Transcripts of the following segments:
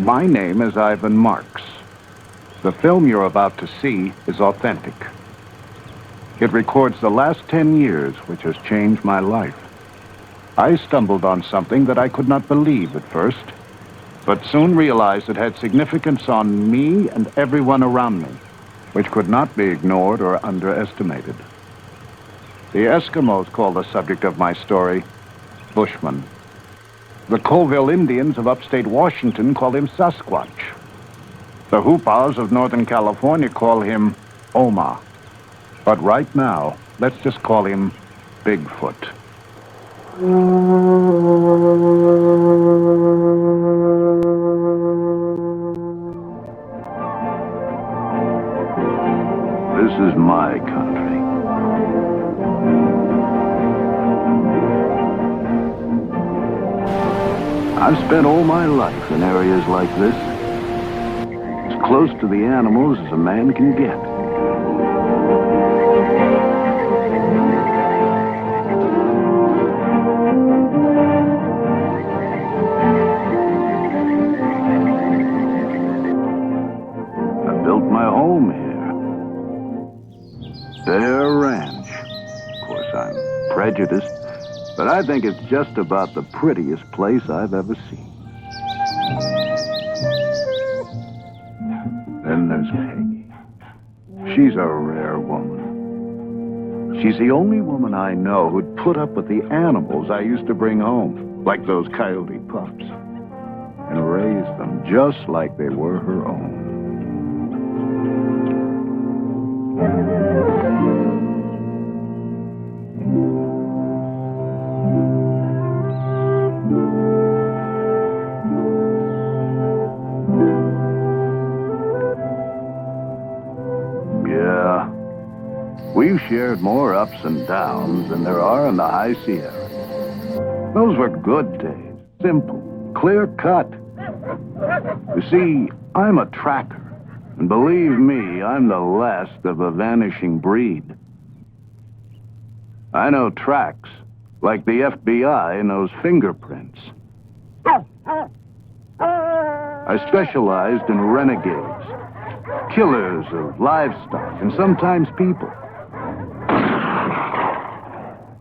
My name is Ivan Marks. The film you're about to see is authentic. It records the last 10 years, which has changed my life. I stumbled on something that I could not believe at first, but soon realized it had significance on me and everyone around me, which could not be ignored or underestimated. The Eskimos call the subject of my story Bushman. The Colville Indians of upstate Washington call him Sasquatch. The Hoopas of Northern California call him Oma. But right now, let's just call him Bigfoot. This is my country. I've spent all my life in areas like this, as close to the animals as a man can get. I built my home here. Bear Ranch. Of course, I'm prejudiced, but I think it's just about the prettiest place I've ever seen. Then there's Peggy. She's a rare woman. She's the only woman I know who'd put up with the animals I used to bring home, like those coyote pups, and raise them just like they were her own. We've shared more ups and downs than there are in the High Sierra. Those were good days. Simple, clear cut. You see, I'm a tracker. And believe me, I'm the last of a vanishing breed. I know tracks, like the FBI knows fingerprints. I specialized in renegades, killers of livestock, and sometimes people.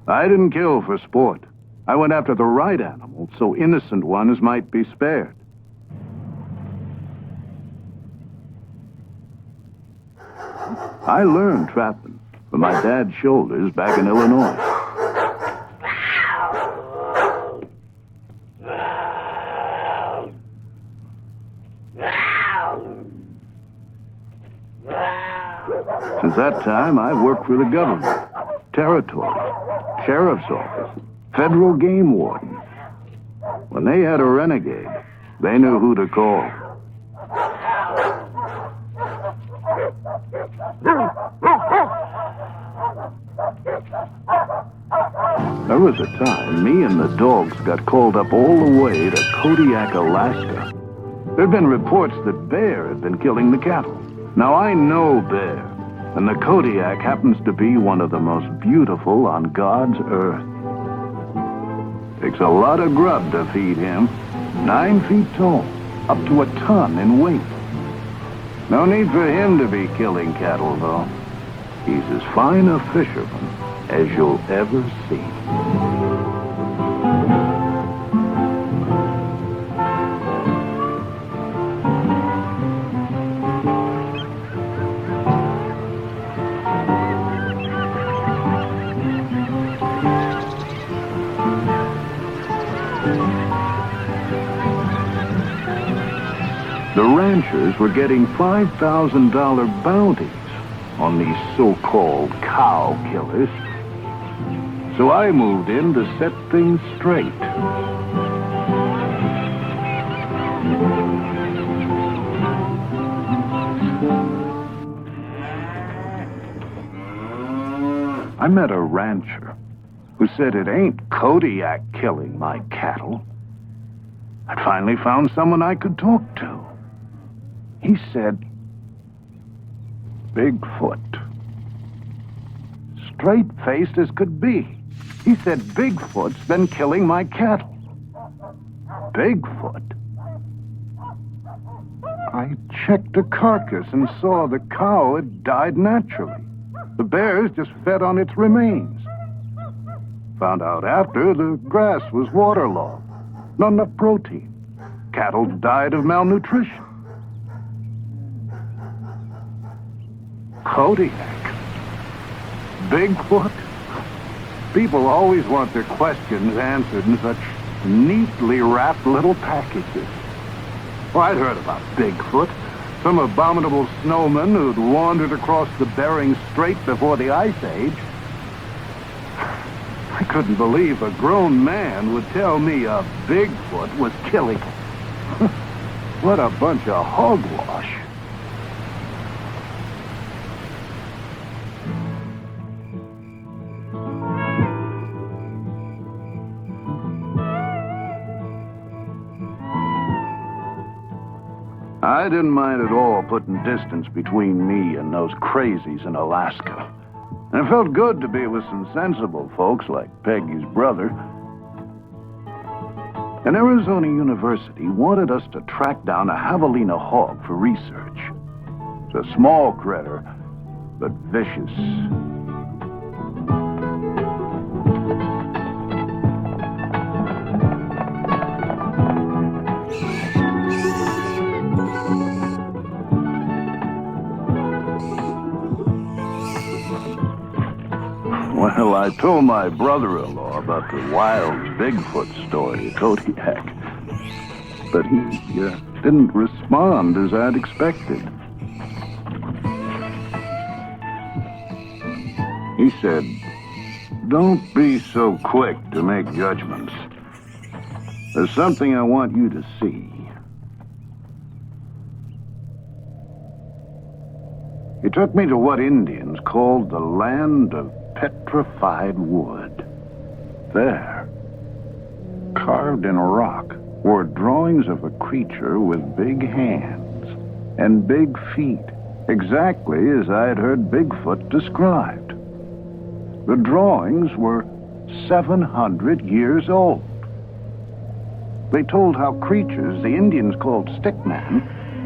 I didn't kill for sport. I went after the right animals so innocent ones might be spared. I learned trapping from my dad's shoulders back in Illinois. Since that time, I've worked for the government, territory, sheriff's office, federal game warden. When they had a renegade, they knew who to call. There was a time me and the dogs got called up all the way to Kodiak, Alaska. There'd been reports that bear had been killing the cattle. Now I know bear, and the Kodiak happens to be one of the most beautiful on God's earth. Takes a lot of grub to feed him. 9 feet tall, up to a ton in weight. No need for him to be killing cattle, though. He's as fine a fisherman as you'll ever see. The ranchers were getting $5,000 bounties on these so-called cow killers. So I moved in to set things straight. I met a rancher who said it ain't Kodiak killing my cattle. I'd finally found someone I could talk to. He said, Bigfoot. Straight-faced as could be. He said Bigfoot's been killing my cattle. Bigfoot? I checked the carcass and saw the cow had died naturally. The bears just fed on its remains. Found out after the grass was waterlogged. Not enough protein. Cattle died of malnutrition. Kodiak. Bigfoot? People always want their questions answered in such neatly wrapped little packages. Well, I'd heard about Bigfoot. Some abominable snowman who'd wandered across the Bering Strait before the Ice Age. I couldn't believe a grown man would tell me a Bigfoot was killing him. What a bunch of hogwash. I didn't mind at all putting distance between me and those crazies in Alaska. And it felt good to be with some sensible folks like Peggy's brother. And Arizona University wanted us to track down a javelina hog for research. It's a small critter, but vicious. Well, I told my brother-in-law about the wild Bigfoot story at Kodiak, but he didn't respond as I'd expected. He said, "Don't be so quick to make judgments. There's something I want you to see." He took me to what Indians called the land of petrified wood. There, carved in rock, were drawings of a creature with big hands and big feet, exactly as I had heard Bigfoot described. The drawings were 700 years old. They told how creatures the Indians called stickmen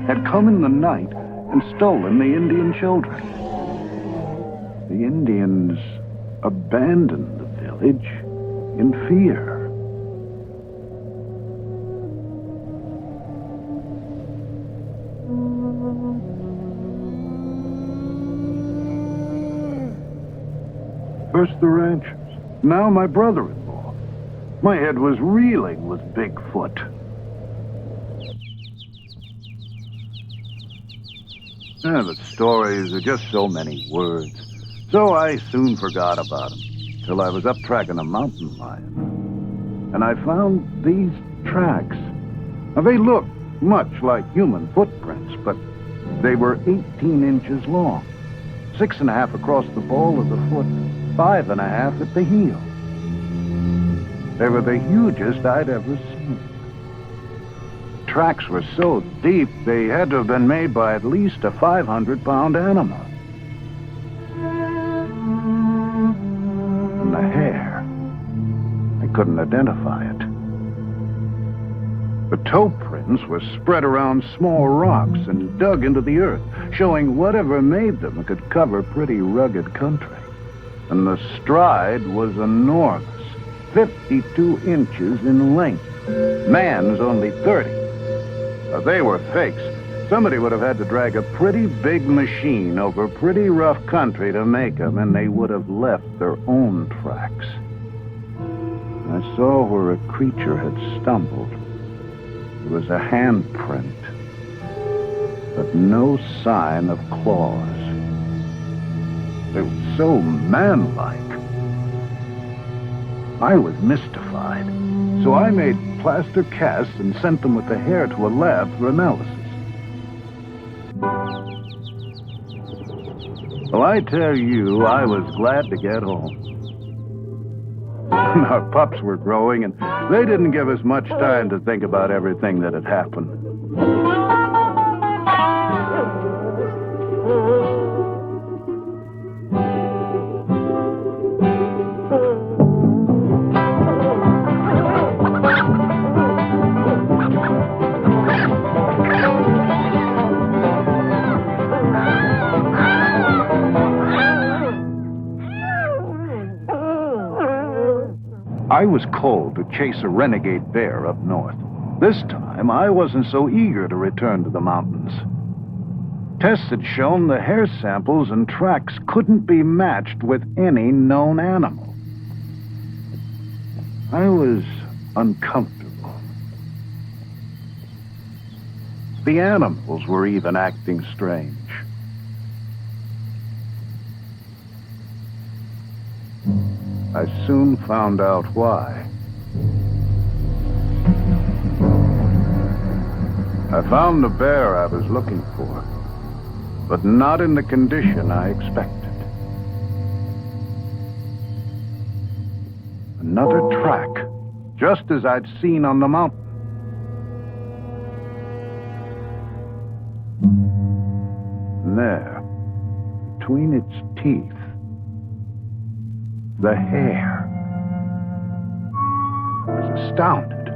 had come in the night and stolen the Indian children. The Indians abandoned the village in fear. First the ranchers, now my brother-in-law. My head was reeling with Bigfoot. The stories are just so many words. So I soon forgot about him, till I was up tracking a mountain lion. And I found these tracks. Now, they looked much like human footprints, but they were 18 inches long, 6.5 across the ball of the foot, 5.5 at the heel. They were the hugest I'd ever seen. Tracks were so deep, they had to have been made by at least a 500-pound animal. The hair. I couldn't identify it. The toe prints were spread around small rocks and dug into the earth, showing whatever made them could cover pretty rugged country. And the stride was enormous, 52 inches in length. Man's only 30. They were fakes. Somebody would have had to drag a pretty big machine over pretty rough country to make them, and they would have left their own tracks. I saw where a creature had stumbled. It was a handprint, but no sign of claws. They were so manlike. I was mystified, so I made plaster casts and sent them with the hair to a lab for analysis. Well, I tell you, I was glad to get home. Our pups were growing, and they didn't give us much time to think about everything that had happened. I was called to chase a renegade bear up north. This time, I wasn't so eager to return to the mountains. Tests had shown the hair samples and tracks couldn't be matched with any known animal. I was uncomfortable. The animals were even acting strange. I soon found out why. I found the bear I was looking for, but not in the condition I expected. Another track, just as I'd seen on the mountain. And there, between its teeth, the hair. I was astounded.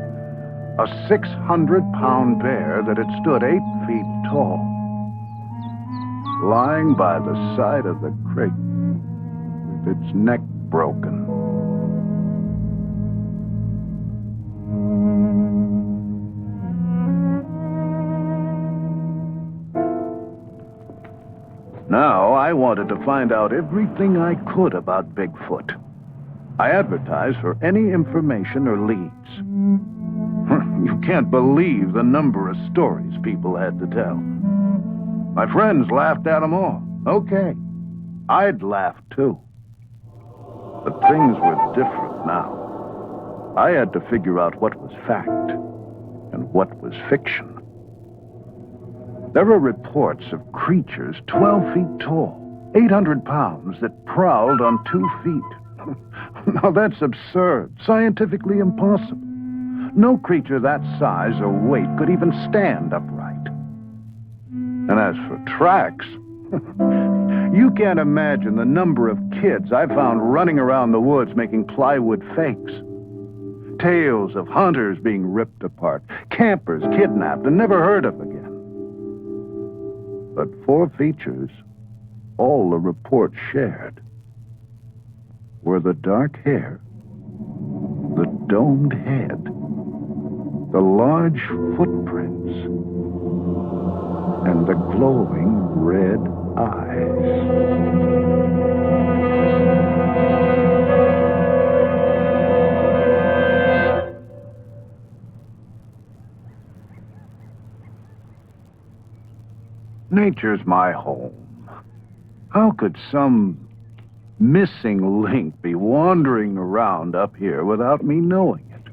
A 600-pound bear that had stood 8 feet tall, lying by the side of the creek with its neck broken. Now, I wanted to find out everything I could about Bigfoot. I advertised for any information or leads. You can't believe the number of stories people had to tell. My friends laughed at them all. Okay, I'd laugh too. But things were different now. I had to figure out what was fact and what was fiction. There were reports of creatures 12 feet tall, 800 pounds, that prowled on 2 feet. Now that's absurd, scientifically impossible. No creature that size or weight could even stand upright. And as for tracks, you can't imagine the number of kids I found running around the woods making plywood fakes. Tales of hunters being ripped apart, campers kidnapped and never heard of again. But 4 features all the reports shared were the dark hair, the domed head, the large footprints, and the glowing red eyes. Nature's my home. How could some missing link be wandering around up here without me knowing it?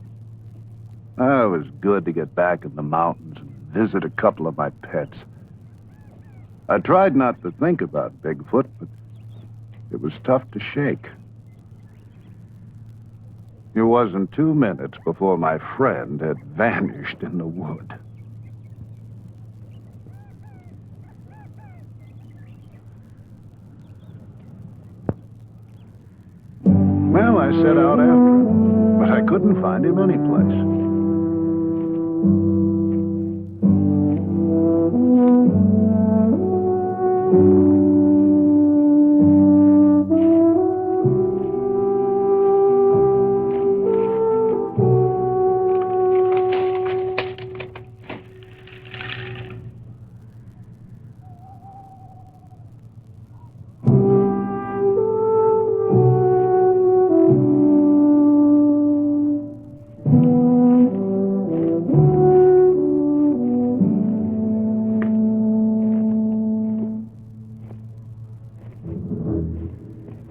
It was good to get back in the mountains and visit a couple of my pets. I tried not to think about Bigfoot, but it was tough to shake. It wasn't 2 minutes before my friend had vanished in the wood. Well, I set out after him, but I couldn't find him anyplace.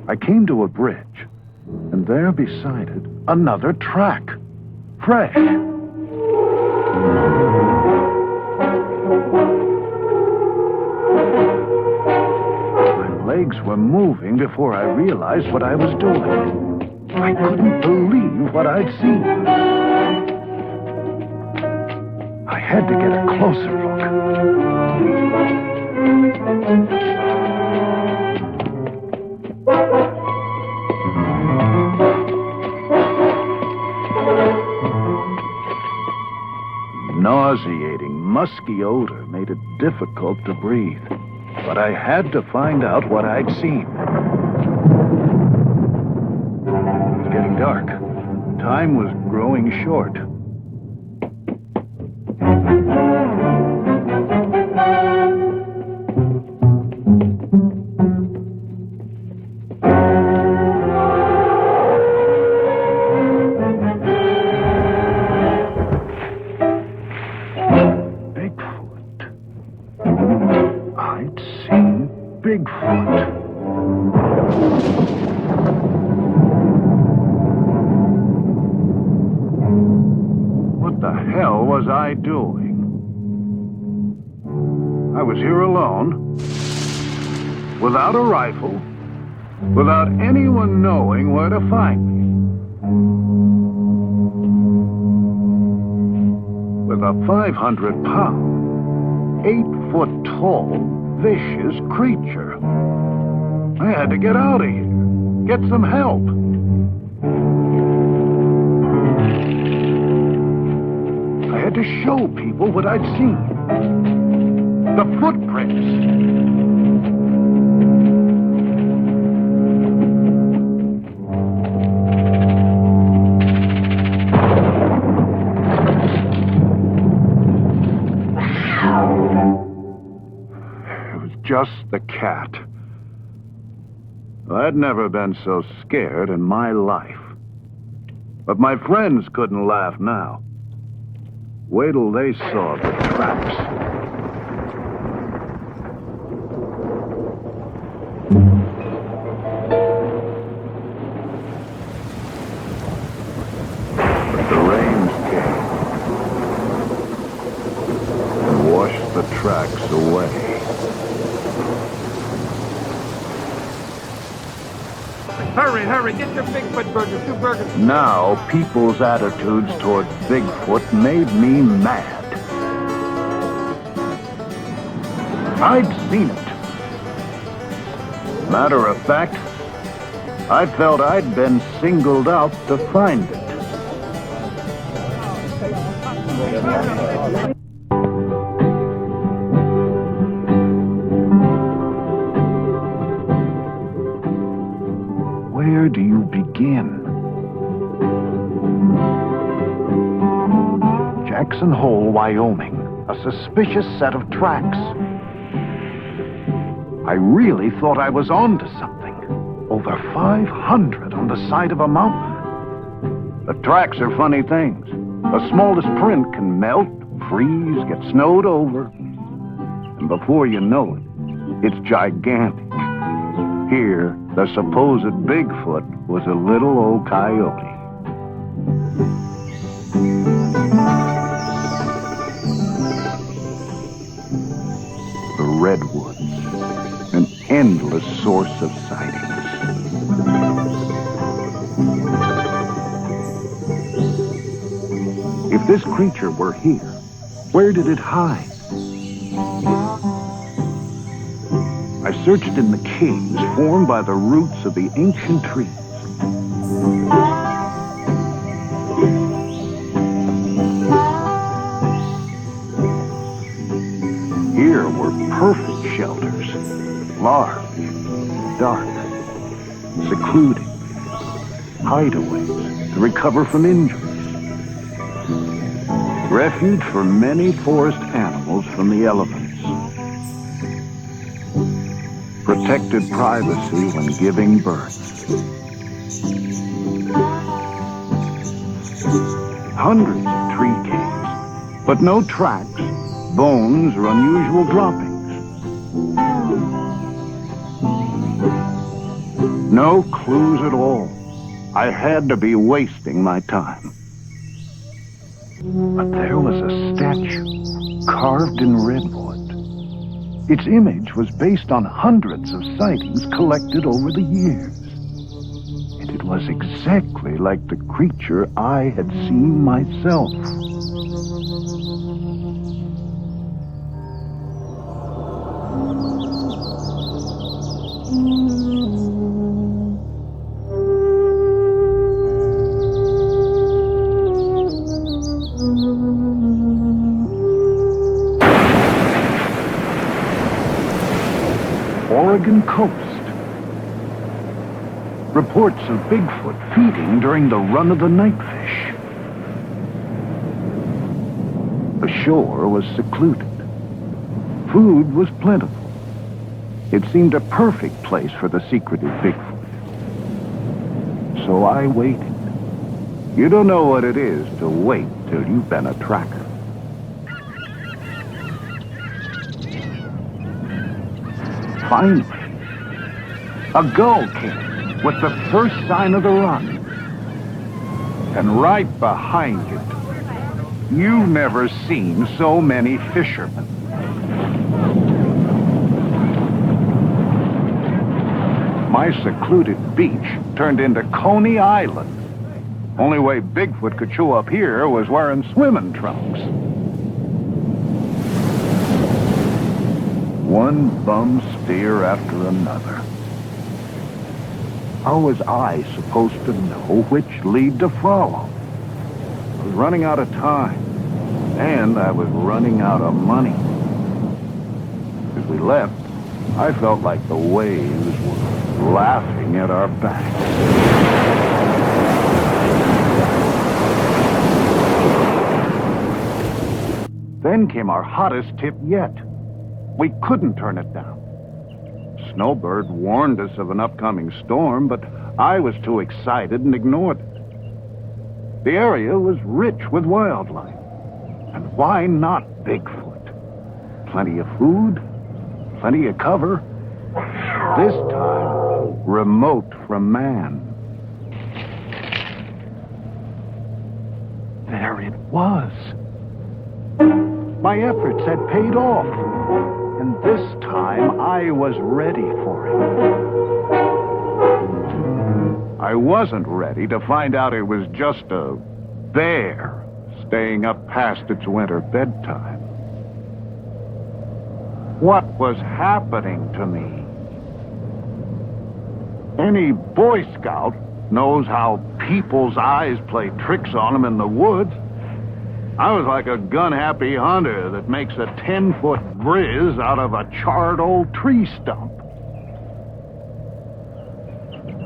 I came to a bridge, and there beside it, another track. Fresh. My legs were moving before I realized what I was doing. I couldn't believe what I'd seen. I had to get a closer look. Nauseating, musky odor made it difficult to breathe, but I had to find out what I'd seen. It was getting dark. Time was growing short. I'd seen Bigfoot. What the hell was I doing? I was here alone, without a rifle, without anyone knowing where to find me. With a 500-pound, 8-foot-tall, vicious creature. I had to get out of here, get some help. I had to show people what I'd seen. The footprints. Just the cat. I'd never been so scared in my life. But my friends couldn't laugh now. Wait till they saw the traps. But the rains came and washed the tracks away. Hurry, hurry, get your Bigfoot burgers, 2 burgers. Now, people's attitudes toward Bigfoot made me mad. I'd seen it. Matter of fact, I felt I'd been singled out to find it. Where do you begin? Jackson Hole, Wyoming. A suspicious set of tracks. I really thought I was on to something. Over 500 on the side of a mountain. The tracks are funny things. The smallest print can melt, freeze, get snowed over. And before you know it, it's gigantic. Here, the supposed Bigfoot was a little old coyote. The redwoods, an endless source of sightings. If this creature were here, where did it hide? I searched in the caves formed by the roots of the ancient trees. Here were perfect shelters, large, dark, secluded, hideaways to recover from injuries. Refuge for many forest animals from the elements. Protected privacy when giving birth. Hundreds of tree caves, but no tracks, bones, or unusual droppings. No clues at all. I had to be wasting my time. But there was a statue carved in redwood. Its image was based on hundreds of sightings collected over the years. And it was exactly like the creature I had seen myself. Oregon coast. Reports of Bigfoot feeding during the run of the nightfish. The shore was secluded. Food was plentiful. It seemed a perfect place for the secretive Bigfoot. So I waited. You don't know what it is to wait till you've been a tracker. Finally, a gull came with the first sign of the run. And right behind it, you've never seen so many fishermen. My secluded beach turned into Coney Island. Only way Bigfoot could show up here was wearing swimming trunks. One bum steer after another. How was I supposed to know which lead to follow? I was running out of time, and I was running out of money. As we left, I felt like the waves were laughing at our backs. Then came our hottest tip yet. We couldn't turn it down. Snowbird warned us of an upcoming storm, but I was too excited and ignored it. The area was rich with wildlife. And why not Bigfoot? Plenty of food, plenty of cover. This time, remote from man. There it was. My efforts had paid off. And this time, I was ready for it. I wasn't ready to find out it was just a bear staying up past its winter bedtime. What was happening to me? Any Boy Scout knows how people's eyes play tricks on them in the woods. I was like a gun-happy hunter that makes a 10-foot briz out of a charred old tree stump.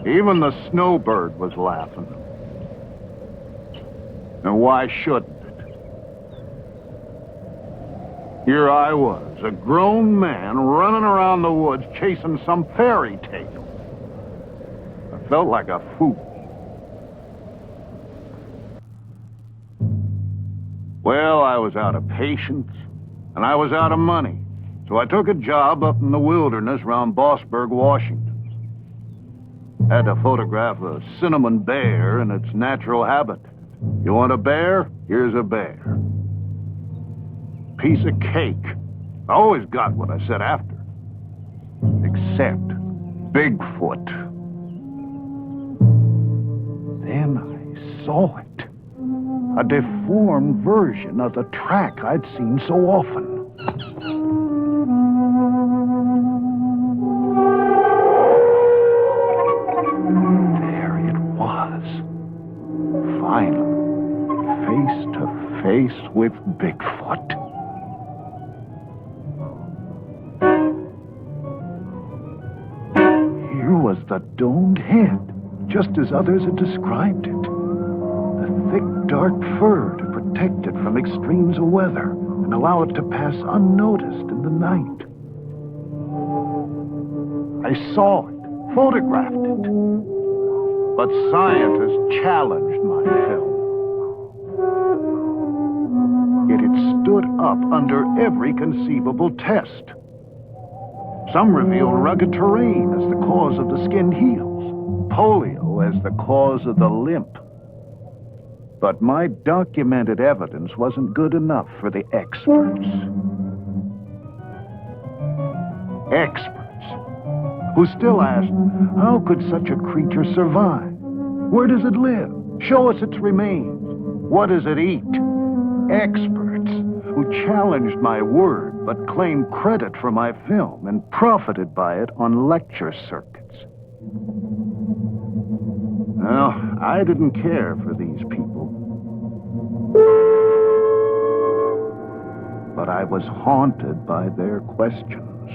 Even the snowbird was laughing. And why shouldn't it? Here I was, a grown man running around the woods chasing some fairy tale. I felt like a fool. Well, I was out of patience, and I was out of money, so I took a job up in the wilderness around Bossburg, Washington. Had to photograph a cinnamon bear in its natural habitat. You want a bear? Here's a bear. Piece of cake. I always got what I said after. Except Bigfoot. Then I saw it. A deformed version of the track I'd seen so often. There it was. Finally, face to face with Bigfoot. Here was the domed head, just as others had described it. Thick, dark fur to protect it from extremes of weather and allow it to pass unnoticed in the night. I saw it, photographed it, but scientists challenged my film. Yet it stood up under every conceivable test. Some revealed rugged terrain as the cause of the skinned heels, polio as the cause of the limp. But my documented evidence wasn't good enough for the experts. Experts who still asked, how could such a creature survive? Where does it live? Show us its remains. What does it eat? Experts who challenged my word but claimed credit for my film and profited by it on lecture circuits. Well, I didn't care for these people. But I was haunted by their questions.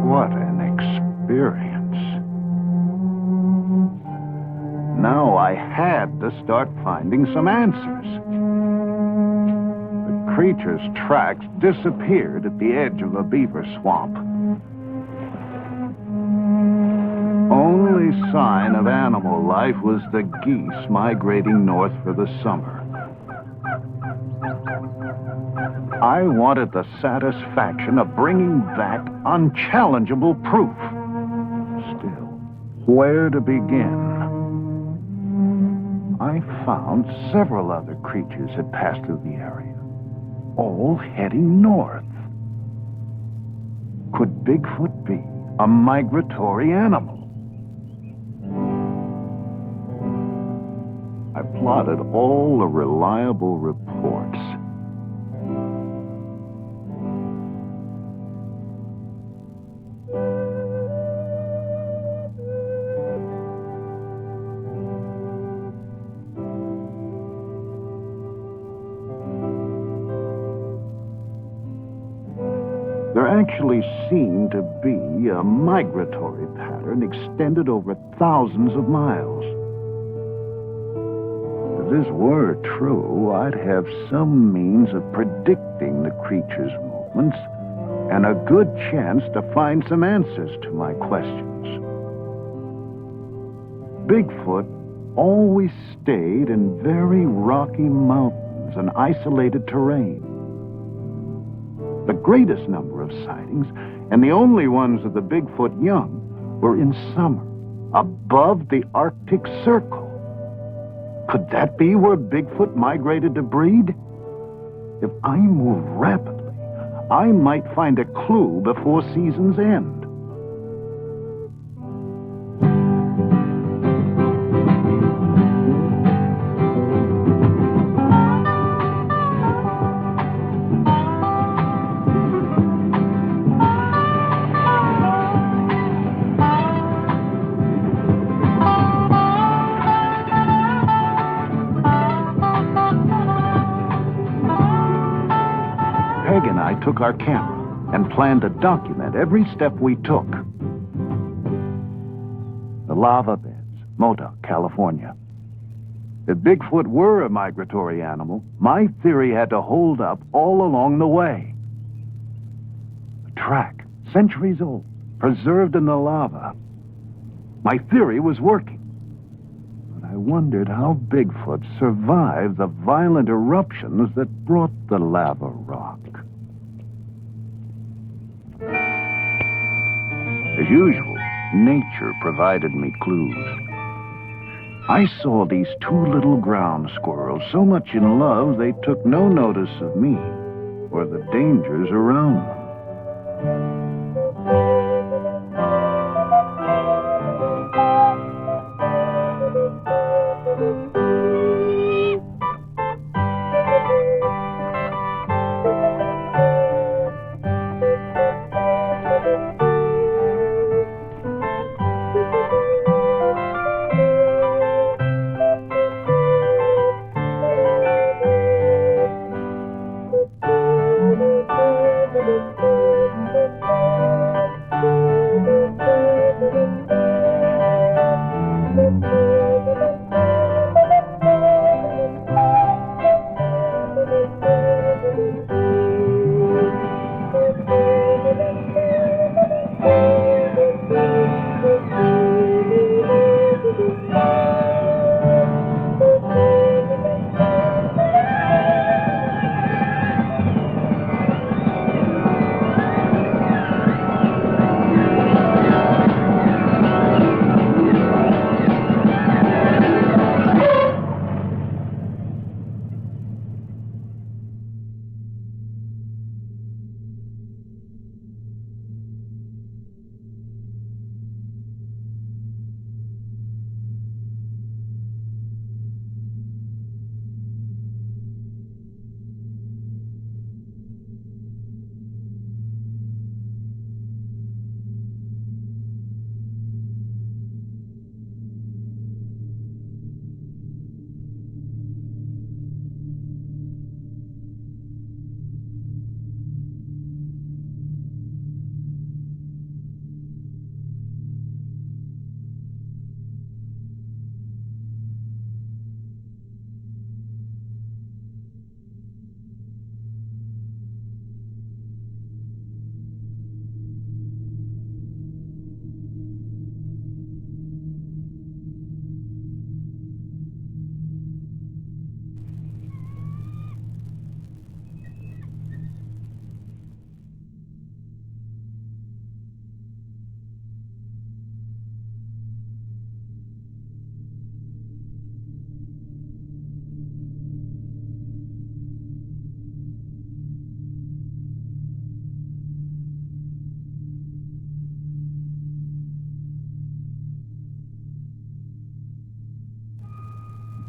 What an experience. Now I had to start finding some answers. The creature's tracks disappeared at the edge of a beaver swamp. Only sign of animal life was the geese migrating north for the summer. I wanted the satisfaction of bringing back unchallengeable proof. Still, where to begin? I found several other creatures had passed through the area, all heading north. Could Bigfoot be a migratory animal? I plotted all the reliable reports. There actually seemed to be a migratory pattern extended over thousands of miles. If this were true, I'd have some means of predicting the creature's movements and a good chance to find some answers to my questions. Bigfoot always stayed in very rocky mountains and isolated terrain. The greatest number of sightings, and the only ones of the Bigfoot young, were in summer, above the Arctic Circle. Could that be where Bigfoot migrated to breed? If I move rapidly, I might find a clue before season's end. Peg and I took our camera and planned to document every step we took. The lava beds, Modoc, California. If Bigfoot were a migratory animal, my theory had to hold up all along the way. A track, centuries old, preserved in the lava. My theory was working. But I wondered how Bigfoot survived the violent eruptions that brought the lava rock. As usual, nature provided me clues. I saw these two little ground squirrels so much in love they took no notice of me or the dangers around them.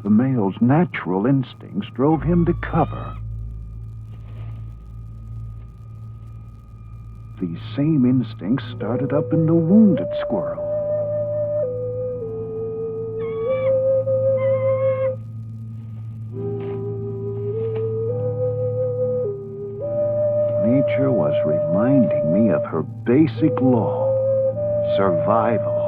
The male's natural instincts drove him to cover. These same instincts started up in the wounded squirrel. Nature was reminding me of her basic law: survival.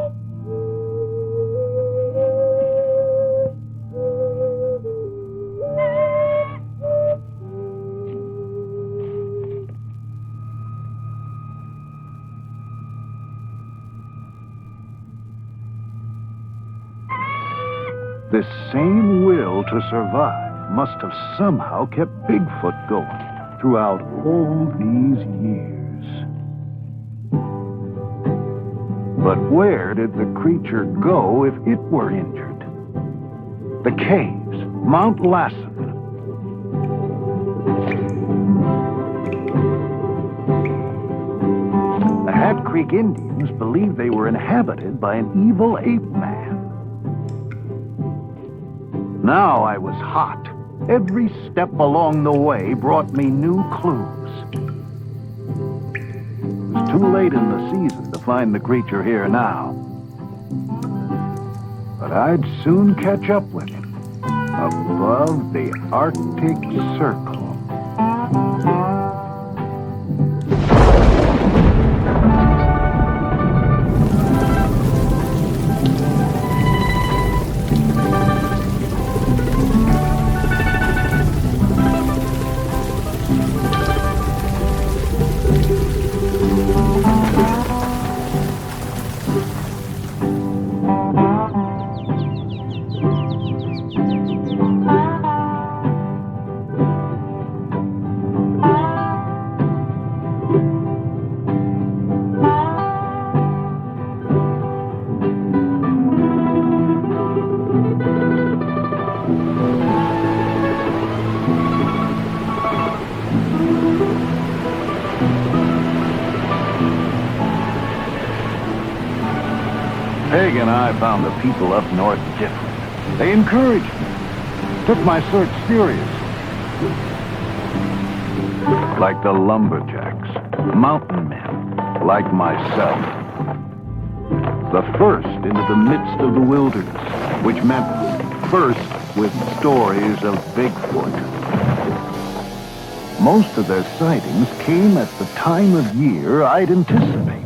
This same will to survive must have somehow kept Bigfoot going throughout all these years. But where did the creature go if it were injured? The caves, Mount Lassen. The Hat Creek Indians believed they were inhabited by an evil ape man. Now I was hot. Every step along the way brought me new clues. It was too late in the season to find the creature here now. But I'd soon catch up with him above the Arctic Circle. Peg and I found the people up north different. They encouraged me, took my search seriously. Like the lumberjacks, mountain men, like myself. The first into the midst of the wilderness, which meant first with stories of Bigfoot. Most of their sightings came at the time of year I'd anticipated.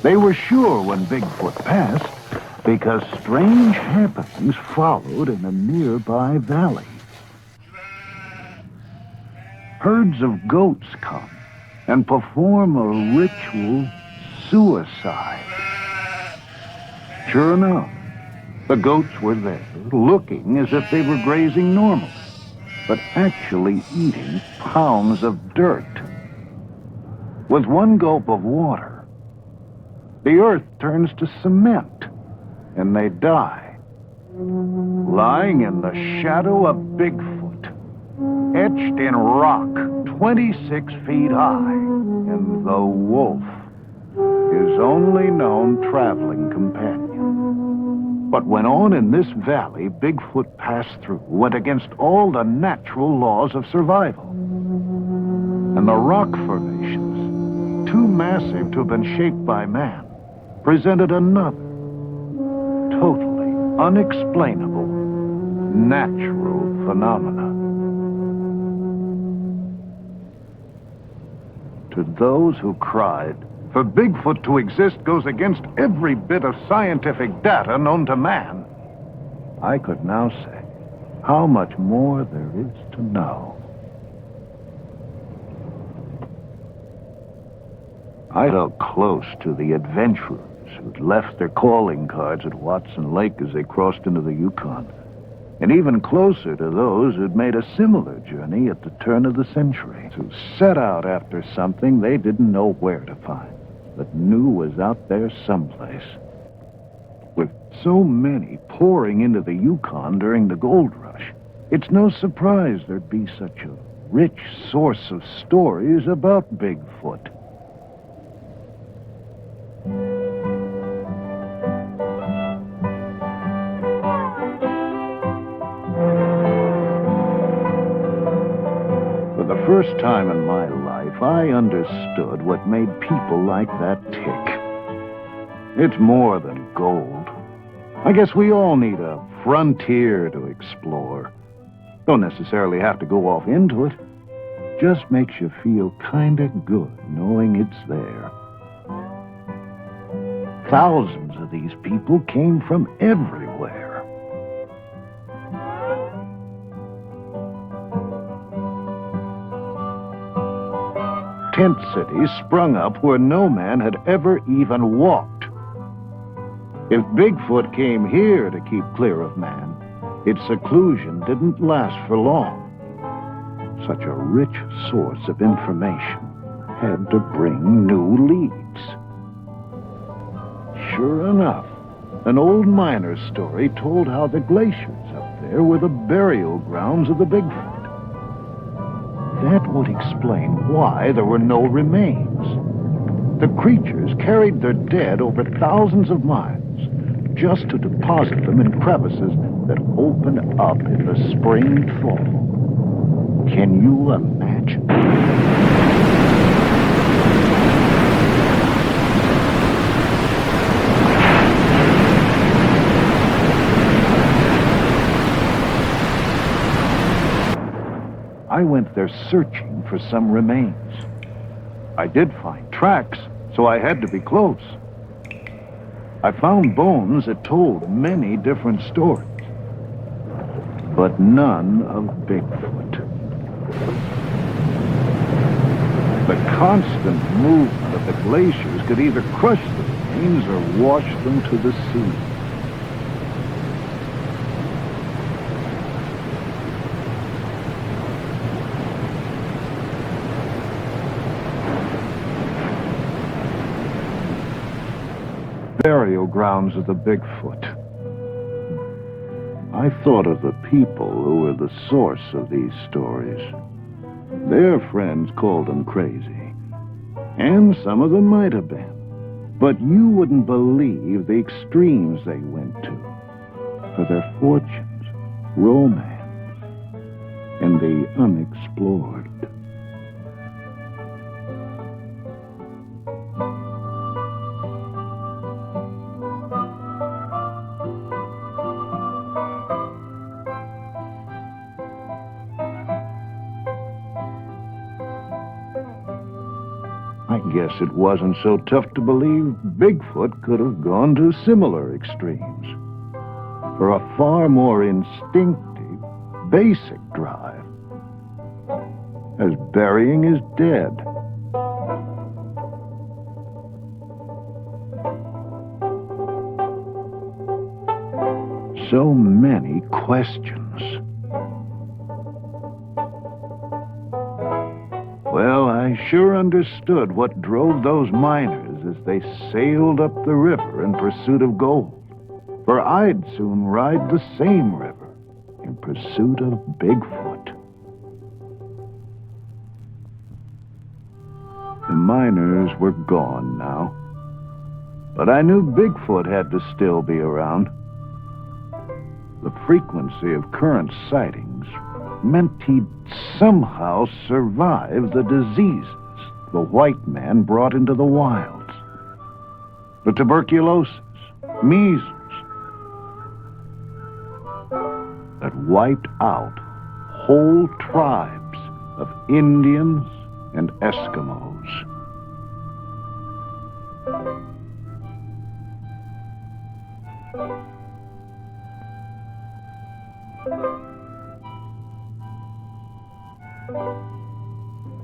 They were sure when Bigfoot passed because strange happenings followed in a nearby valley. Herds of goats come and perform a ritual suicide. Sure enough, the goats were there, looking as if they were grazing normally, but actually eating pounds of dirt. With one gulp of water, the earth turns to cement, and they die, lying in the shadow of Bigfoot, etched in rock 26 feet high, and the wolf, his only known traveling companion. What went on in this valley Bigfoot passed through went against all the natural laws of survival. And the rock formations, too massive to have been shaped by man, presented another, totally unexplainable, natural phenomena. To those who cried, for Bigfoot to exist goes against every bit of scientific data known to man, I could now say how much more there is to know. I felt close to the adventurers who'd left their calling cards at Watson Lake as they crossed into the Yukon, and even closer to those who'd made a similar journey at the turn of the century, who set out after something they didn't know where to find, but knew was out there someplace. With so many pouring into the Yukon during the gold rush, it's no surprise there'd be such a rich source of stories about Bigfoot. first time in my life, I understood what made people like that tick. It's more than gold. I guess we all need a frontier to explore. Don't necessarily have to go off into it. Just makes you feel kinda good knowing it's there. Thousands of these people came from everywhere. Tent cities sprung up where no man had ever even walked. If Bigfoot came here to keep clear of man, its seclusion didn't last for long. Such a rich source of information had to bring new leads. Sure enough, an old miner's story told how the glaciers up there were the burial grounds of the Bigfoot. That would explain why there were no remains. The creatures carried their dead over thousands of miles just to deposit them in crevices that opened up in the spring fall. Can you imagine? I went there searching for some remains. I did find tracks, so I had to be close. I found bones that told many different stories, but none of Bigfoot. The constant movement of the glaciers could either crush the remains or wash them to the sea. Burial grounds of the Bigfoot. I thought of the people who were the source of these stories. Their friends called them crazy, and some of them might have been. But you wouldn't believe the extremes they went to for their fortunes, romance, and the unexplored. I guess it wasn't so tough to believe Bigfoot could have gone to similar extremes for a far more instinctive, basic drive, as burying his dead. So many questions. Well, I sure understood what drove those miners as they sailed up the river in pursuit of gold. For I'd soon ride the same river in pursuit of Bigfoot. The miners were gone now, but I knew Bigfoot had to still be around. The frequency of current sightings meant he'd somehow survive the diseases the white man brought into the wilds. The tuberculosis, measles, that wiped out whole tribes of Indians and Eskimos.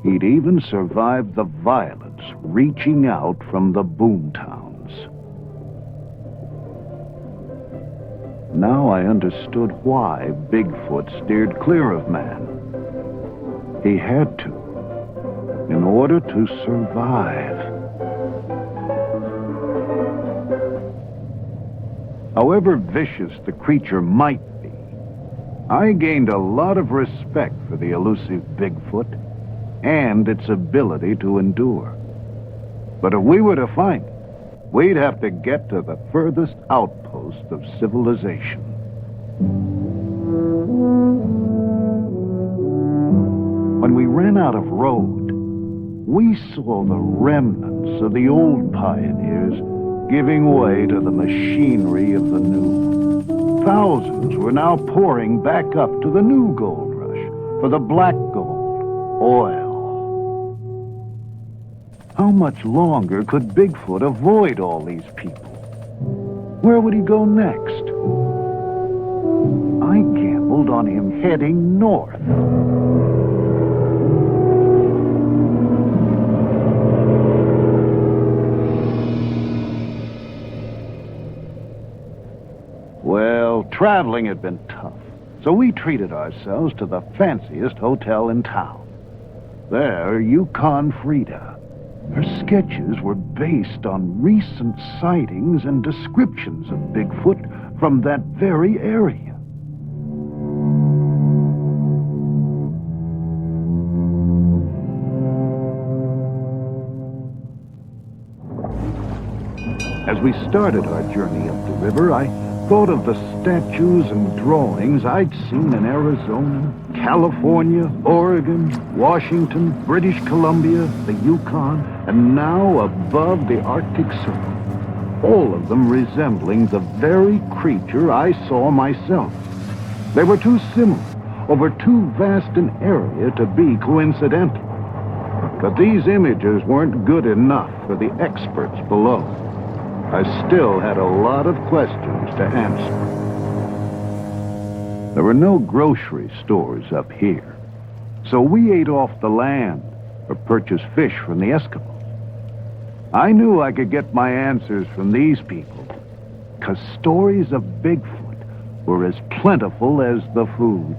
He'd even survived the violence reaching out from the boomtowns. Now I understood why Bigfoot steered clear of man. He had to, in order to survive. However vicious the creature might be, I gained a lot of respect for the elusive Bigfoot and its ability to endure. But if we were to find it, we'd have to get to the furthest outpost of civilization. When we ran out of road, we saw the remnants of the old pioneers giving way to the machinery of the new. Thousands were now pouring back up to the new gold rush for the black gold, oil. How much longer could Bigfoot avoid all these people? Where would he go next? I gambled on him heading north. Well, traveling had been tough, so we treated ourselves to the fanciest hotel in town. There, Yukon Frida. Her sketches were based on recent sightings and descriptions of Bigfoot from that very area. As we started our journey up the river, I thought of the statues and drawings I'd seen in Arizona, California, Oregon, Washington, British Columbia, the Yukon, and now above the Arctic Circle, all of them resembling the very creature I saw myself. They were too similar, over too vast an area to be coincidental. But these images weren't good enough for the experts below. I still had a lot of questions to answer. There were no grocery stores up here, so we ate off the land or purchased fish from the Eskimos. I knew I could get my answers from these people, because stories of Bigfoot were as plentiful as the food.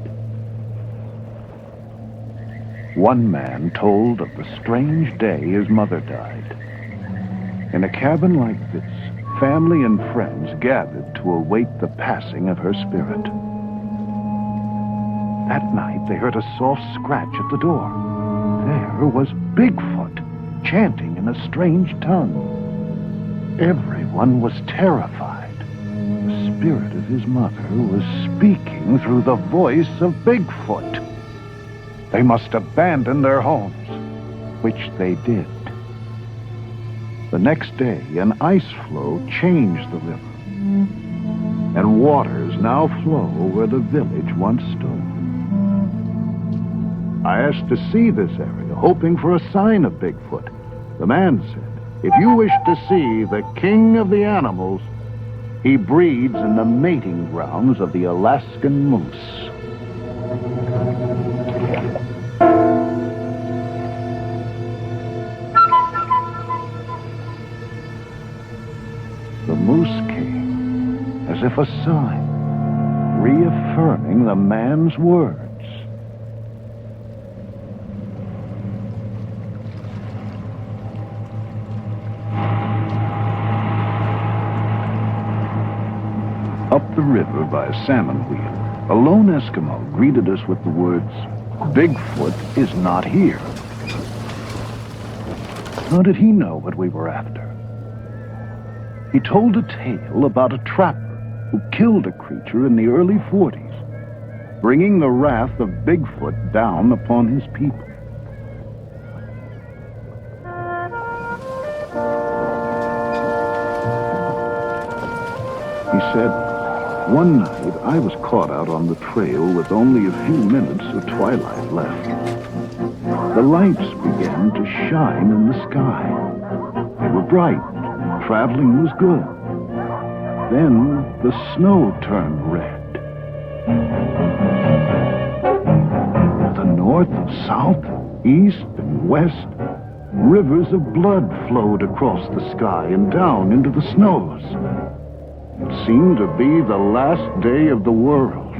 One man told of the strange day his mother died. In a cabin like this, family and friends gathered to await the passing of her spirit. That night, they heard a soft scratch at the door. There was Bigfoot, chanting in a strange tongue. Everyone was terrified. The spirit of his mother was speaking through the voice of Bigfoot. They must abandon their homes, which they did. The next day, an ice floe changed the river, and waters now flow where the village once stood. I asked to see this area, hoping for a sign of Bigfoot. The man said, if you wish to see the king of the animals, he breeds in the mating grounds of the Alaskan moose. The moose came, as if a sign, reaffirming the man's words. Up the river by a salmon wheel, a lone Eskimo greeted us with the words, "Bigfoot is not here." How did he know what we were after? He told a tale about a trapper who killed a creature in the early 40s, bringing the wrath of Bigfoot down upon his people. He said, one night I was caught out on the trail with only a few minutes of twilight left. The lights began to shine in the sky. They were bright. Traveling was good. Then the snow turned red. To the north and south, east and west, rivers of blood flowed across the sky and down into the snows. It seemed to be the last day of the world.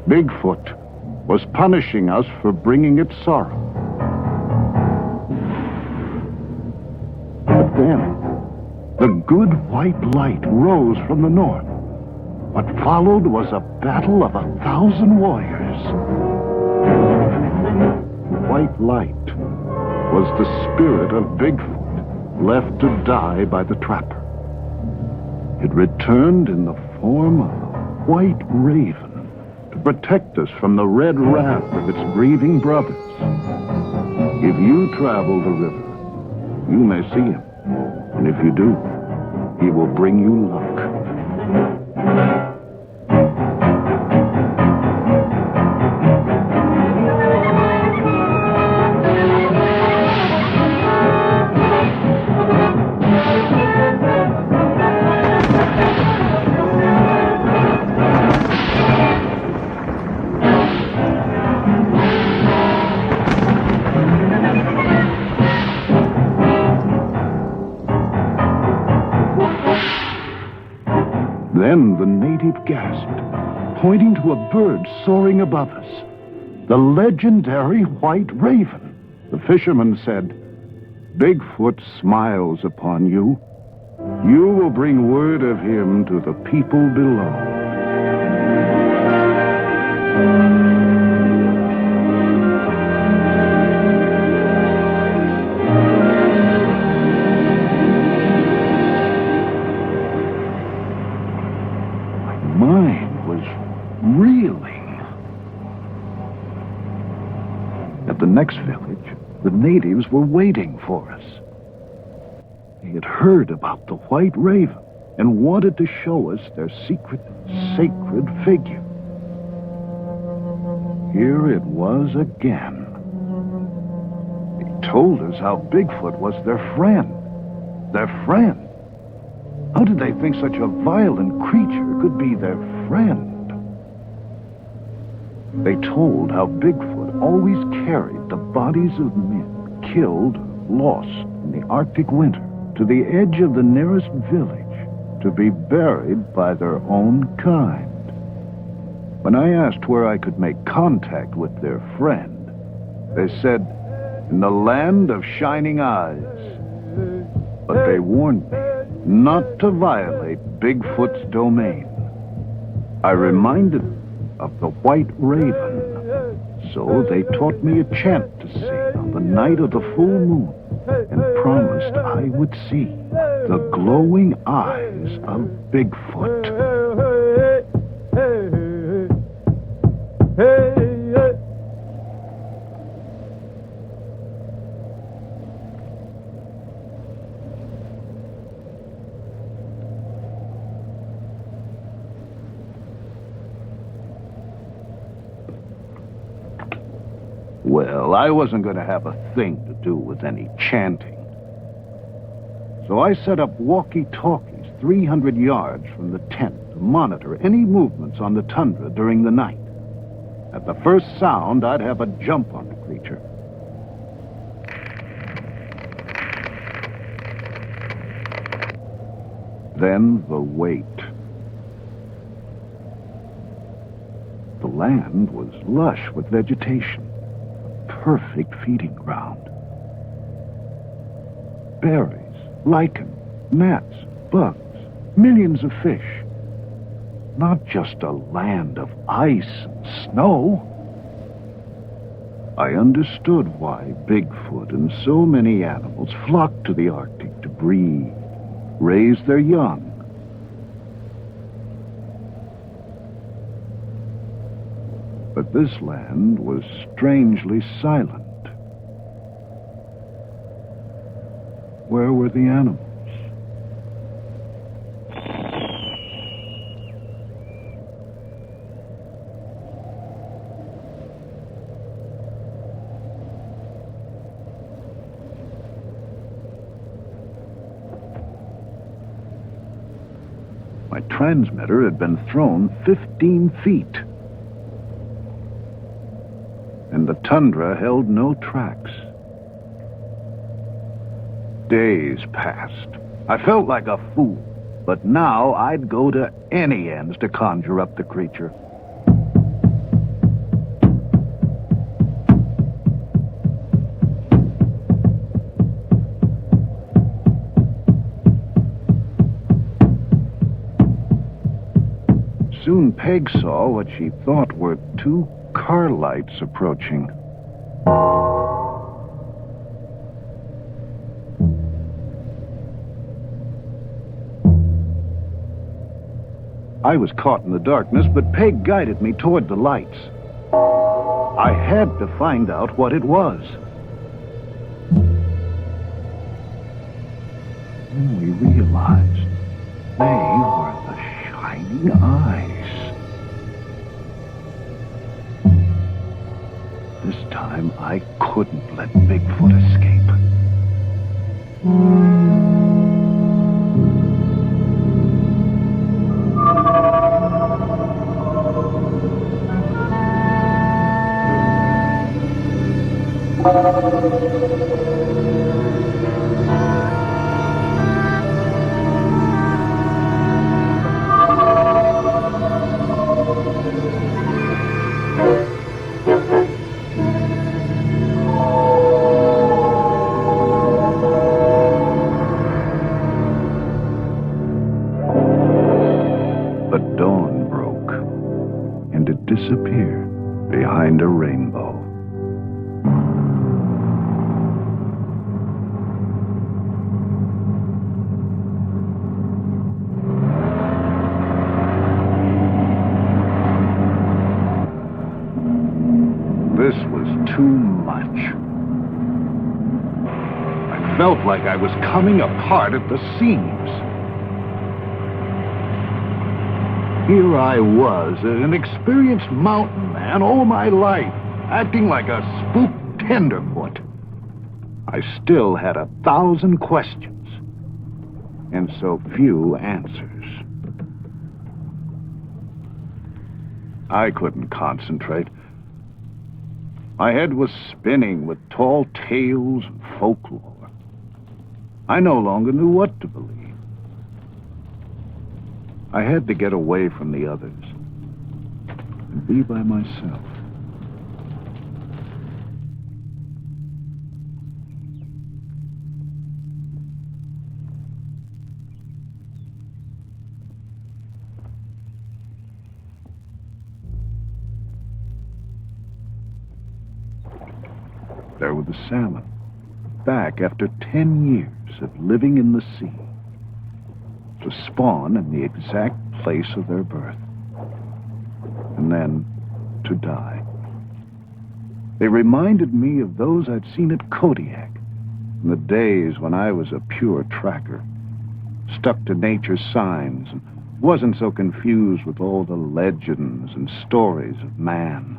Bigfoot was punishing us for bringing it sorrow. But then, the good white light rose from the north. What followed was a battle of 1,000 warriors. The white light was the spirit of Bigfoot, left to die by the trapper. It returned in the form of a white raven to to protect us from the red wrath of its grieving brothers. If you travel the river, you may see him. And if you do, he will bring you luck. Then the native gasped, pointing to a bird soaring above us. The legendary white raven. The fisherman said, "Bigfoot smiles upon you. You will bring word of him to the people below." Mine was reeling. At the next village, the natives were waiting for us. They had heard about the white raven and wanted to show us their secret, sacred figure. Here it was again. They told us how Bigfoot was their friend. Their friend. How did they think such a violent creature could be their friend? They told how Bigfoot always carried the bodies of men killed or lost in the Arctic winter to the edge of the nearest village to be buried by their own kind. When I asked where I could make contact with their friend, they said, "In the land of shining eyes." But they warned me not to violate Bigfoot's domain. I reminded them of the white raven, so they taught me a chant to sing on the night of the full moon and promised I would see the glowing eyes of Bigfoot. Well, I wasn't going to have a thing to do with any chanting. So I set up walkie-talkies 300 yards from the tent to monitor any movements on the tundra during the night. At the first sound, I'd have a jump on the creature. Then the wait. The land was lush with vegetation. Perfect feeding ground. Berries, lichen, gnats, bugs, millions of fish. Not just a land of ice and snow. I understood why Bigfoot and so many animals flocked to the Arctic to breed, raise their young. But this land was strangely silent. Where were the animals? My transmitter had been thrown 15 feet. And the tundra held no tracks. Days passed. I felt like a fool, but now I'd go to any ends to conjure up the creature. Soon Peg saw what she thought were two car lights approaching. I was caught in the darkness, but Peg guided me toward the lights. I had to find out what it was. Then we realized they were the shining eyes. This time, I couldn't let Bigfoot escape. But dawn broke, and it disappeared behind a rainbow. This was too much. I felt like I was coming apart at the seams. Here I was, an experienced mountain man all my life, acting like a spooked tenderfoot. I still had 1,000 questions, and so few answers. I couldn't concentrate. My head was spinning with tall tales and folklore. I no longer knew what to believe. I had to get away from the others and be by myself. There were the salmon, back after 10 years of living in the sea, to spawn in the exact place of their birth, and then to die. They reminded me of those I'd seen at Kodiak, in the days when I was a pure tracker, stuck to nature's signs and wasn't so confused with all the legends and stories of man.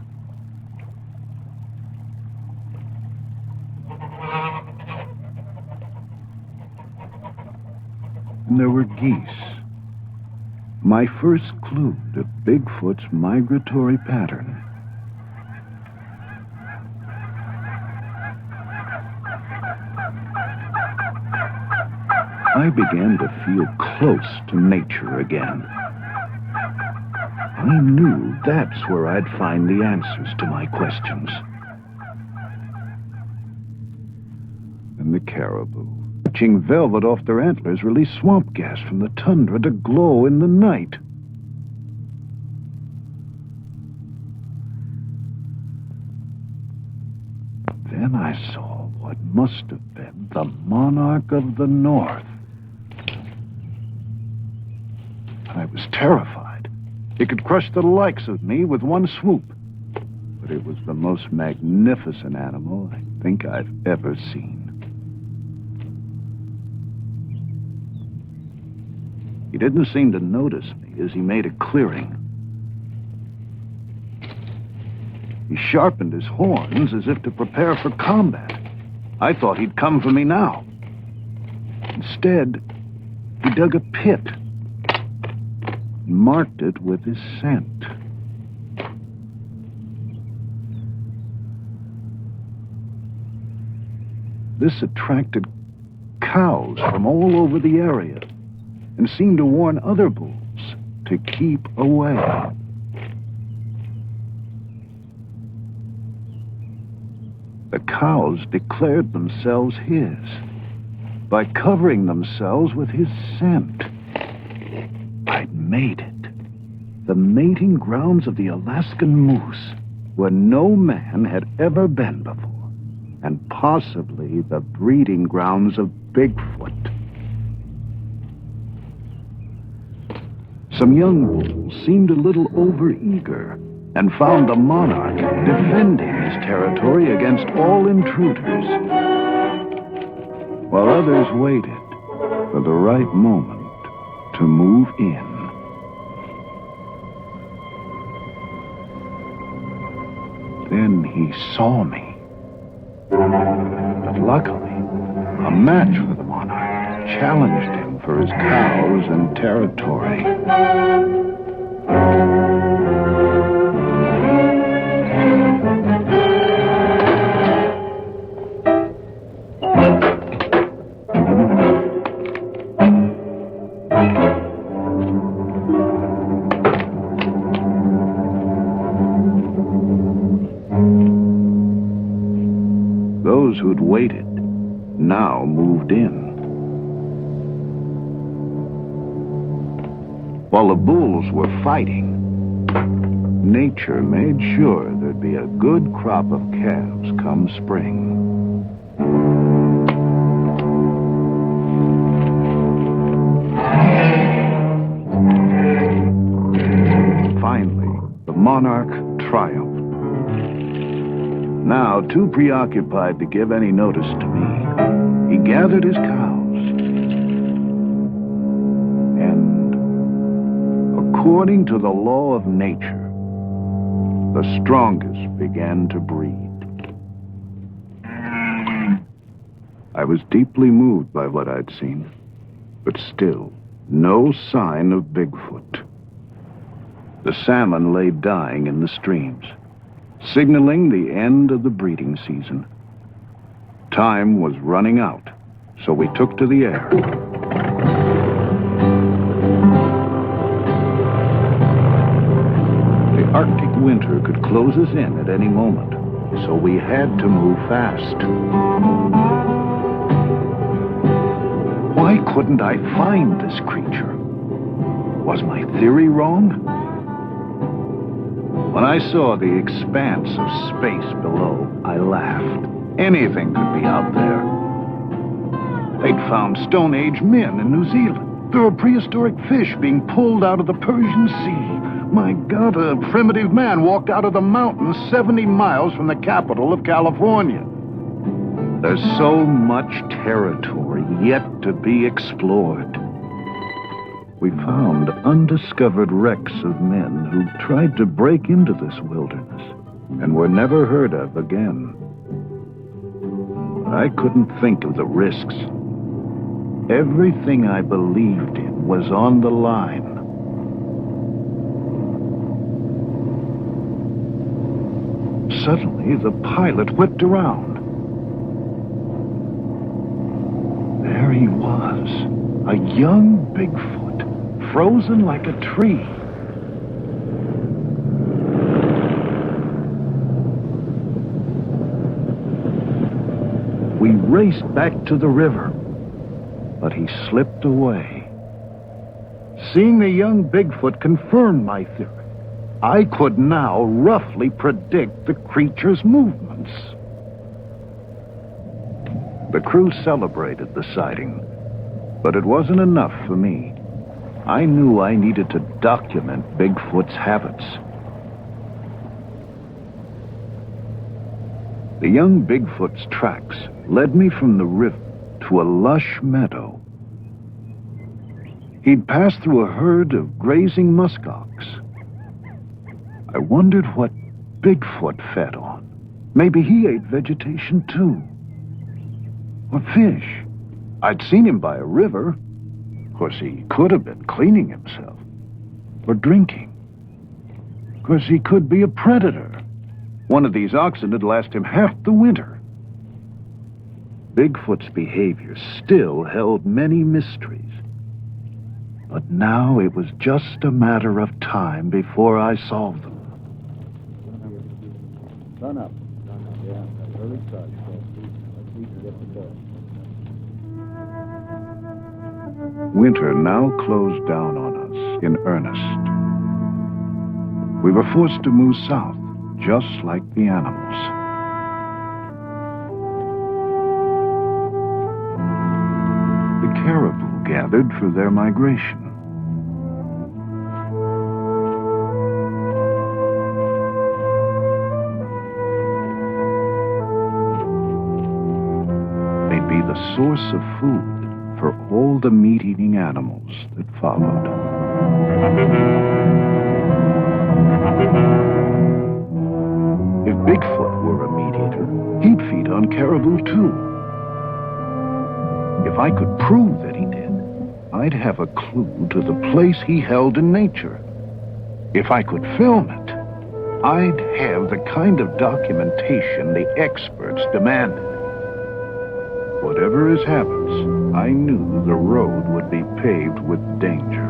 And there were geese. My first clue to Bigfoot's migratory pattern. I began to feel close to nature again. I knew that's where I'd find the answers to my questions. And the caribou, watching velvet off their antlers, release swamp gas from the tundra to glow in the night. Then I saw what must have been the monarch of the North. I was terrified. It could crush the likes of me with one swoop. But it was the most magnificent animal I think I've ever seen. He didn't seem to notice me as he made a clearing. He sharpened his horns as if to prepare for combat. I thought he'd come for me now. Instead, he dug a pit and marked it with his scent. This attracted cows from all over the area and seemed to warn other bulls to keep away. The cows declared themselves his by covering themselves with his scent. I'd made it. The mating grounds of the Alaskan moose, where no man had ever been before, and possibly the breeding grounds of Bigfoot. Some young bulls seemed a little overeager and found the monarch defending his territory against all intruders, while others waited for the right moment to move in. Then he saw me. But luckily, a match for the monarch challenged him for his cows and territory. Those who'd waited now moved in. While the bulls were fighting, nature made sure there'd be a good crop of calves come spring. Finally, the monarch triumphed. Now, too preoccupied to give any notice to me, he gathered his cows. And, according to the law of nature, the strongest began to breed. I was deeply moved by what I'd seen, but still, no sign of Bigfoot. The salmon lay dying in the streams, signaling the end of the breeding season. Time was running out, so we took to the air. The Arctic winter could close us in at any moment, so we had to move fast. Why couldn't I find this creature? Was my theory wrong? When I saw the expanse of space below, I laughed. Anything could be out there. They'd found Stone Age men in New Zealand. There were prehistoric fish being pulled out of the Persian Sea. My God, a primitive man walked out of the mountains 70 miles from the capital of California. There's so much territory yet to be explored. We found undiscovered wrecks of men who tried to break into this wilderness and were never heard of again. I couldn't think of the risks. Everything I believed in was on the line. Suddenly, the pilot whipped around. There he was, a young Bigfoot, frozen like a tree. We raced back to the river, but he slipped away. Seeing the young Bigfoot confirmed my theory. I could now roughly predict the creature's movements. The crew celebrated the sighting, but it wasn't enough for me. I knew I needed to document Bigfoot's habits. The young Bigfoot's tracks led me from the river to a lush meadow. He'd passed through a herd of grazing muskox. I wondered what Bigfoot fed on. Maybe he ate vegetation too. Or fish. I'd seen him by a river. Of course, he could have been cleaning himself. Or drinking. Of course, he could be a predator. One of these oxen had lasted him half the winter. Bigfoot's behavior still held many mysteries. But now it was just a matter of time before I solved them. Sun up, yeah, that's early start, so let's see to get the door. Winter now closed down on us in earnest. We were forced to move south, just like the animals. The caribou gathered for their migration. source of food for all the meat-eating animals that followed. If Bigfoot were a meat-eater, he'd feed on caribou too. If I could prove that he did, I'd have a clue to the place he held in nature. If I could film it, I'd have the kind of documentation the experts demanded. Whatever his habits, I knew the road would be paved with danger.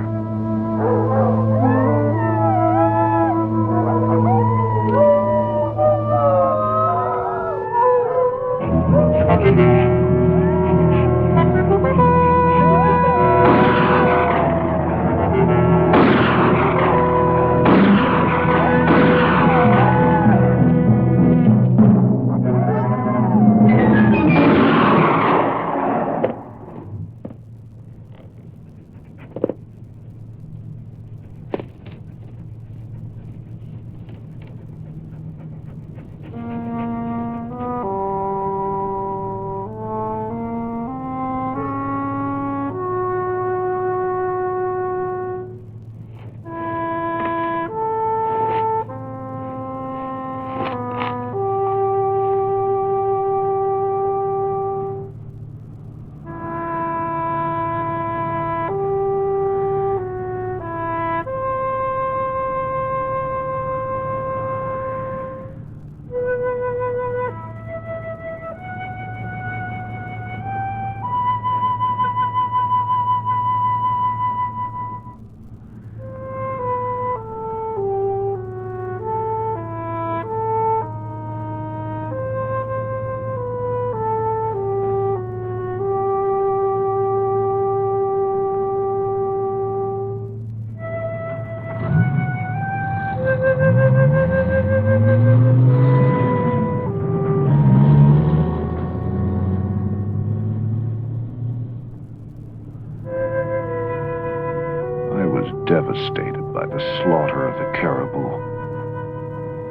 Devastated by the slaughter of the caribou.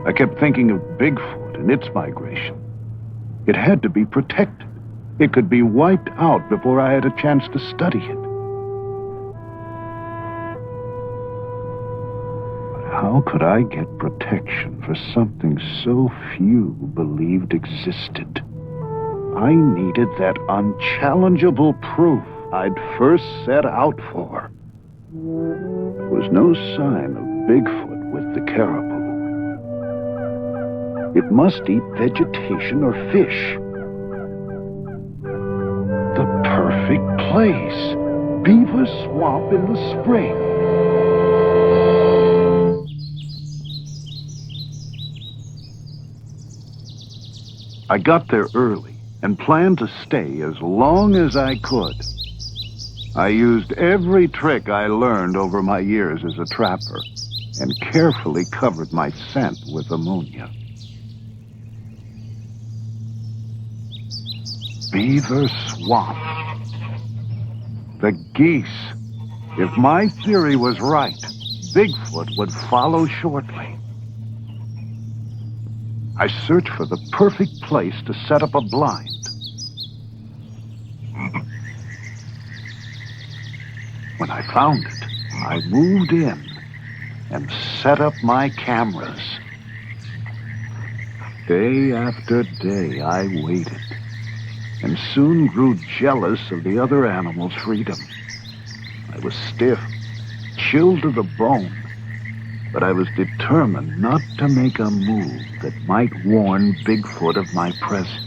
I kept thinking of Bigfoot and its migration. It had to be protected. It could be wiped out before I had a chance to study it. But how could I get protection for something so few believed existed? I needed that unchallengeable proof I'd first set out for. There was no sign of Bigfoot with the caribou. It must eat vegetation or fish. The perfect place. Beaver Swamp in the spring. I got there early and planned to stay as long as I could. I used every trick I learned over my years as a trapper and carefully covered my scent with ammonia. Beaver Swamp. The geese. If my theory was right, Bigfoot would follow shortly. I searched for the perfect place to set up a blind. When I found it, I moved in and set up my cameras. Day after day, I waited and soon grew jealous of the other animals' freedom. I was stiff, chilled to the bone, but I was determined not to make a move that might warn Bigfoot of my presence.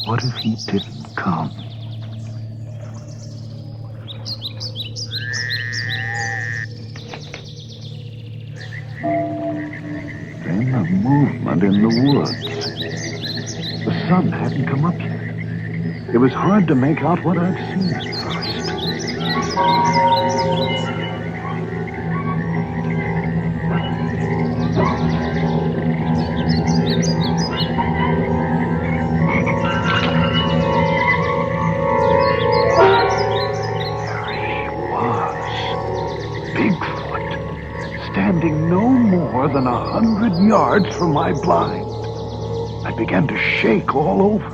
What if he didn't come? Then a movement in the woods. The sun hadn't come up yet. It was hard to make out what I'd seen at first. There he was, Bigfoot, standing no more more than 100 yards from my blind. I began to shake all over.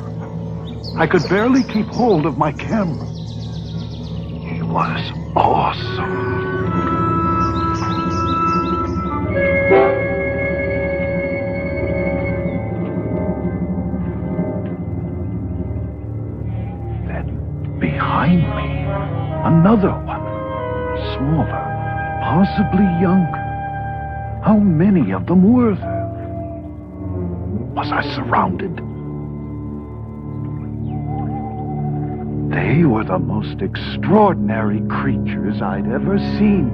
I could barely keep hold of my camera. It was awesome. Then, behind me, another one, smaller, possibly younger. How many of them were there? Was I surrounded? They were the most extraordinary creatures I'd ever seen.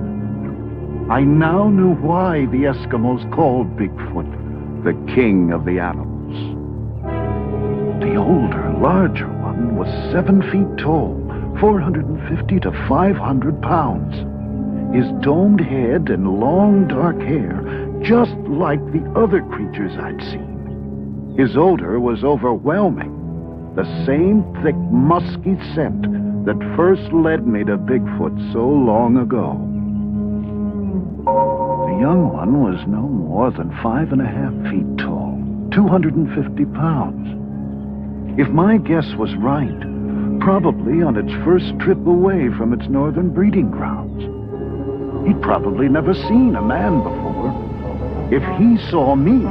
I now knew why the Eskimos called Bigfoot the king of the animals. The older, larger one was 7 feet tall, 450 to 500 pounds. His domed head and long dark hair, just like the other creatures I'd seen. His odor was overwhelming, the same thick, musky scent that first led me to Bigfoot so long ago. The young one was no more than 5.5 feet tall, 250 pounds. If my guess was right, probably on its first trip away from its northern breeding grounds. He'd probably never seen a man before. If he saw me,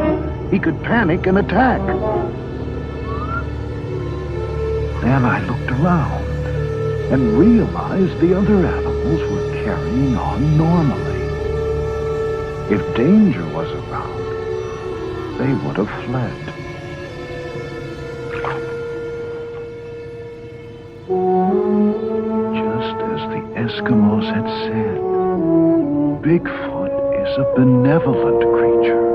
he could panic and attack. Then I looked around and realized the other animals were carrying on normally. If danger was around, they would have fled. Just as the Eskimos had said, Bigfoot is a benevolent creature.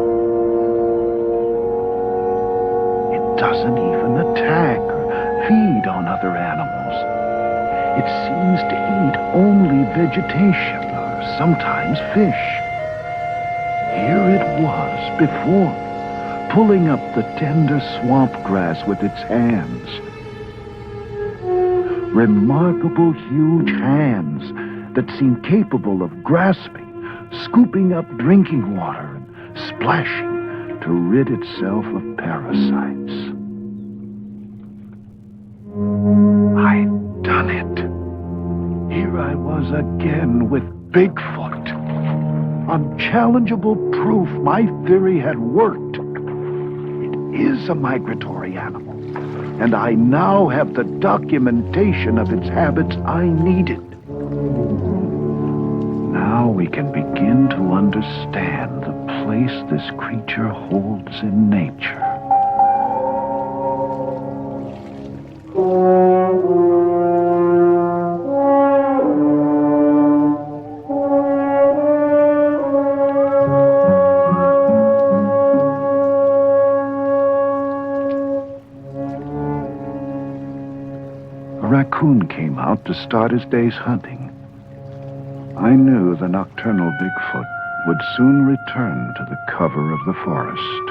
It doesn't even attack or feed on other animals. It seems to eat only vegetation or sometimes fish. Here it was before, pulling up the tender swamp grass with its hands. Remarkable huge hands that seemed capable of grasping, scooping up drinking water and splashing to rid itself of parasites. I'd done it. Here I was again with Bigfoot. Unchallengeable proof my theory had worked. It is a migratory animal, and I now have the documentation of its habits I needed. Now we can begin to understand the place this creature holds in nature. A raccoon came out to start his day's hunting. I knew the nocturnal Bigfoot would soon return to the cover of the forest.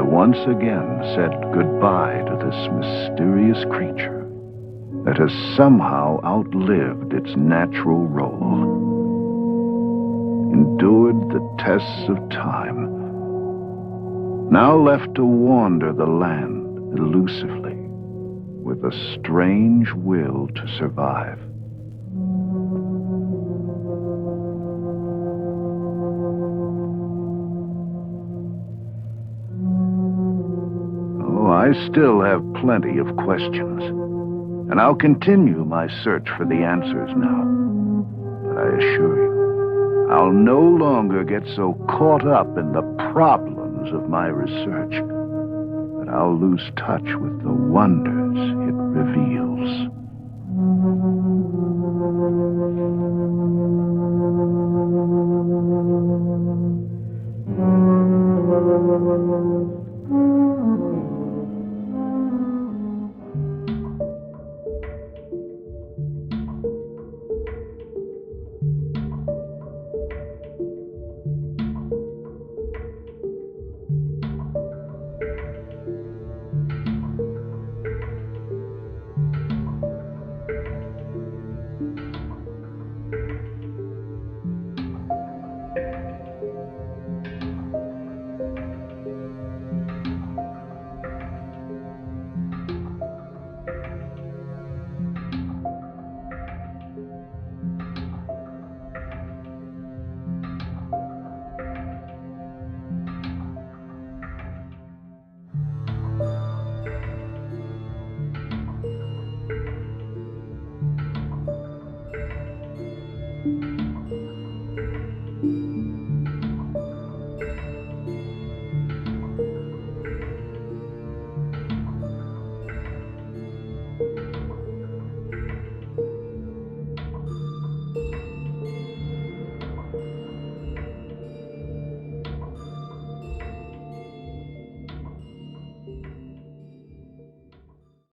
Once again said goodbye to this mysterious creature that has somehow outlived its natural role, endured the tests of time, now left to wander the land elusively, with a strange will to survive. Oh, I still have plenty of questions, and I'll continue my search for the answers now. But I assure you, I'll no longer get so caught up in the problems of my research that I'll lose touch with the wonders it reveals.